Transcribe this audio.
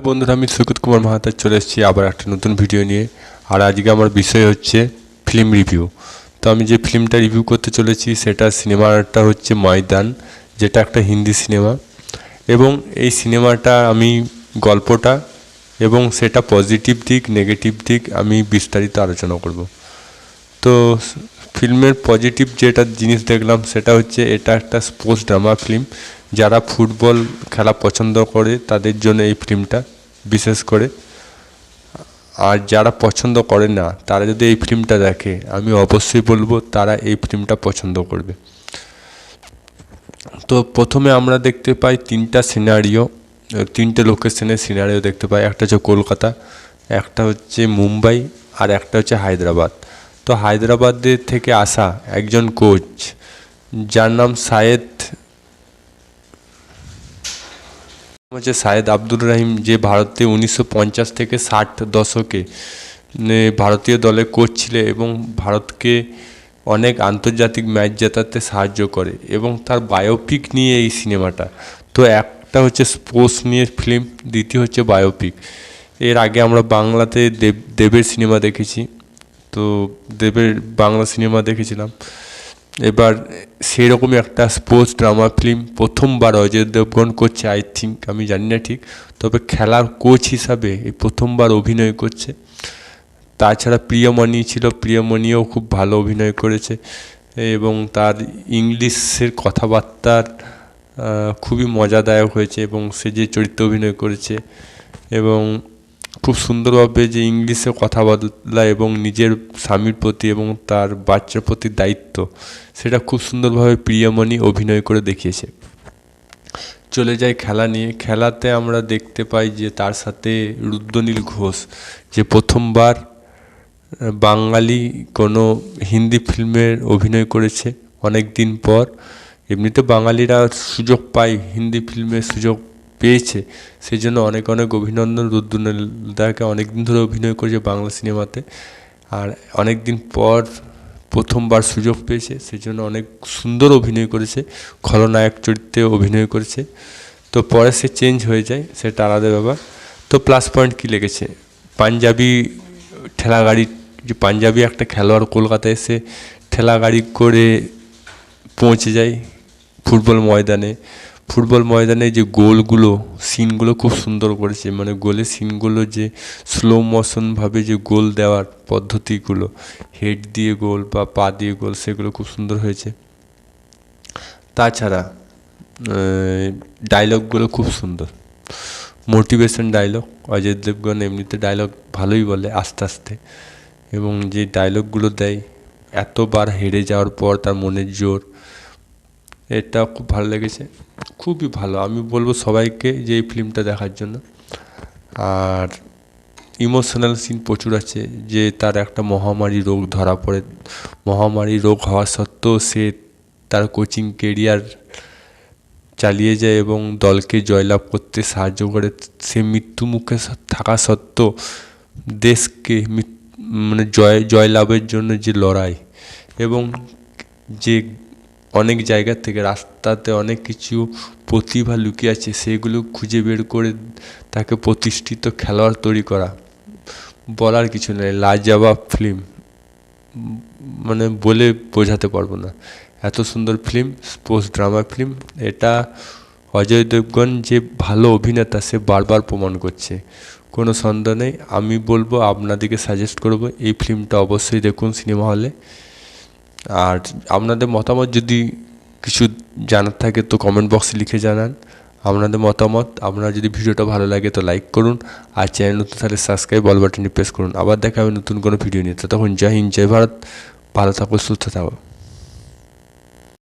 বন্ধুরা, আমি সৈকত কুমার মাহাতার চলে এসেছি আবার একটা নতুন ভিডিও নিয়ে। আর আজকে আমার বিষয় হচ্ছে ফিল্ম রিভিউ। তো আমি যে ফিল্মটা রিভিউ করতে চলেছি সেটা সিনেমাটা হচ্ছে ময়দান, যেটা একটা হিন্দি সিনেমা। এবং এই সিনেমাটা আমি গল্পটা এবং সেটা পজিটিভ দিক নেগেটিভ দিক আমি বিস্তারিত আলোচনা করব। তো ফিল্মের পজিটিভ যেটা জিনিস দেখলাম সেটা হচ্ছে এটা একটা স্পোর্টস ড্রামা ফিল্ম। যারা ফুটবল খেলা পছন্দ করে তাদের জন্য এই ফিল্মটা বিশেষ করে। আর যারা পছন্দ করে না তারা যদি এই ফিল্মটা দেখে আমি অবশ্যই বলবো তারা এই ফিল্মটা পছন্দ করবে। তো প্রথমে আমরা দেখতে পাই তিনটে লোকেশনের সিনারিও দেখতে পাই। একটা হচ্ছে কলকাতা, একটা হচ্ছে মুম্বাই, আর একটা হচ্ছে হায়দ্রাবাদ। তো হায়দ্রাবাদের থেকে আসা একজন কোচ যার নাম শায়েদ আব্দুর রহিম, যে ভারতে 1950 থেকে 60 দশকে ভারতীয় দলে কোচ ছিলেন এবং ভারতকে অনেক আন্তর্জাতিক ম্যাচ জেতাতে সাহায্য করে। এবং তার বায়োপিক নিয়ে এই সিনেমাটা। তো একটা হচ্ছে স্পোর্টস নিয়ে ফিল্ম, দ্বিতীয় হচ্ছে বায়োপিক। এর আগে আমরা বাংলাতে দেবের সিনেমা দেখেছি, তো দেবের বাংলা সিনেমা দেখেছিলাম। এবার সেই রকমই একটা স্পোর্টস ড্রামা ফিল্ম প্রথমবার অজয় দেবগন করছে, আই থিঙ্ক, আমি জানি না ঠিক, তবে খেলার কোচ হিসাবে এই প্রথমবার অভিনয় করছে। তাছাড়া প্রিয়মণি ছিল, প্রিয়মণিও খুব ভালো অভিনয় করেছে এবং তার ইংলিশের কথাবার্তার খুবই মজাদায়ক হয়েছে এবং সে যে চরিত্রে অভিনয় করেছে এবং খুব সুন্দরভাবে যে ইংলিশে কথা বলা এবং নিজের স্বামীর প্রতি এবং তার বাচ্চার প্রতি দায়িত্ব, সেটা খুব সুন্দরভাবে প্রিয়মণি অভিনয় করে দেখিয়েছে। চলে যাই খেলা নিয়ে। খেলাতে আমরা দেখতে পাই যে তার সাথে রুদ্রনীল ঘোষ, যে প্রথমবার বাঙালি কোনো হিন্দি ফিল্মের অভিনয় করেছে অনেক দিন পর। এমনিতে বাঙালিরা সুযোগ পায়, হিন্দি ফিল্মের সুযোগ পেয়েছে, সেই জন্য অনেক অনেক অভিনন্দন। রুদ্রনীলদাকে অনেক দিন ধরে অভিনয় করেছে বাংলা সিনেমাতে, আর অনেক দিন পর প্রথমবার সুযোগ পেয়েছে, সেই জন্য অনেক সুন্দর অভিনয় করেছে, খলনায়ক চরিত্রে অভিনয় করেছে। তো পরে সে চেঞ্জ হয়ে যায়, সেটা আলাদা ব্যাপার। তো প্লাস পয়েন্ট কী লেগেছে, পাঞ্জাবি ঠেলাগাড়ি, যে পাঞ্জাবি একটা খেলোয়াড় কলকাতায় এসে ঠেলাগাড়ি করে পৌঁছে যায় ফুটবল ময়দানে যে গোলগুলো সিনগুলো খুব সুন্দর করেছে, মানে গোলের সিনগুলো যে স্লো মোশনভাবে যে গোল দেওয়ার পদ্ধতিগুলো, হেড দিয়ে গোল বা পা দিয়ে গোল, সেগুলো খুব সুন্দর হয়েছে। তাছাড়া ডায়লগগুলো খুব সুন্দর, মোটিভেশন ডায়লগ। অজয় দেবগন এমনিতে ডায়লগ ভালোই বলে আস্তে আস্তে, এবং যে ডায়লগগুলো দেয়, এতবার হেরে যাওয়ার পর তার মনের জোর, এটা খুব ভালো লেগেছে, খুবই ভালো। আমি বলবো সবাইকে যে এই ফিল্মটা দেখার জন্য। আর ইমোশনাল সিন প্রচুর আছে, যে তার একটা মহামারী রোগ ধরা পড়ে, মহামারী রোগ হওয়া সত্ত্বেও সে তার কোচিং কেরিয়ার চালিয়ে যায় এবং দলকে জয়লাভ করতে সাহায্য করে। সে মৃত্যু মুখে থাকা সত্ত্বেও দেশকে মানে জয়লাভের জন্য যে লড়াই, এবং যে অনেক জায়গা থেকে রাস্তাতে অনেক কিছু প্রতিভা লুকিয়ে আছে, সেগুলো খুঁজে বের করে তাকে প্রতিষ্ঠিত খেলোয়াড় তৈরি করা, বলার কিছু নেই। লাজবাব ফিল্ম, মানে বলে বোঝাতে পারবো না, এত সুন্দর ফিল্ম, স্পোর্টস ড্রামা ফিল্ম। এটা অজয় দেবগন যে ভালো অভিনেতা সে বারবার প্রমাণ করছে, কোনো সন্দেহ নেই। আমি বলবো, আপনাদেরকে সাজেস্ট করব এই ফিল্মটা অবশ্যই দেখুন সিনেমা হলে। আর আপনাদের মতামত যদি কিছু জানার থাকে তো কমেন্ট বক্সে লিখে জানান আপনাদের মতামত। আপনারা যদি ভিডিওটা ভালো লাগে তো লাইক করুন, আর চ্যানেল নতুন তাহলে সাবস্ক্রাইব অল বাটনটি প্রেস করুন। আবার দেখা হবে নতুন কোনো ভিডিও নিয়ে। ততক্ষণ জয় হিন্দ, জয় ভারত, ভালো থাকো, সুস্থ থাকো।